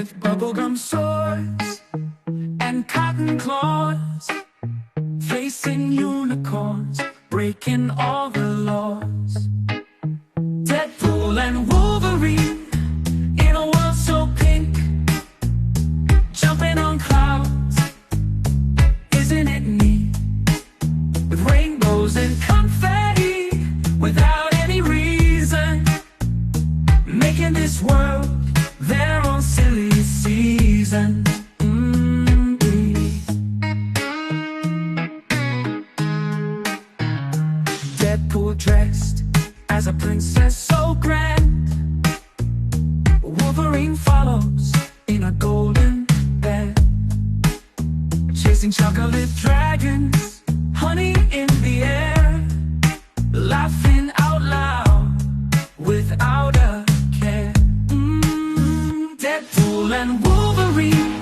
with bubblegum swords and cotton claws, facing unicorns, breaking all the laws. Deadpool and Wolverine in a world so pink, jumping on clouds, isn't it neat? With rainbows and confetti, without any reason, making this world their own silly season. Deadpool dressed as a princess so grand, Wolverine follows in a golden bed, chasing chocolate dragons, honey in the air, laughing out loud without a care. Deadpool and Wolverine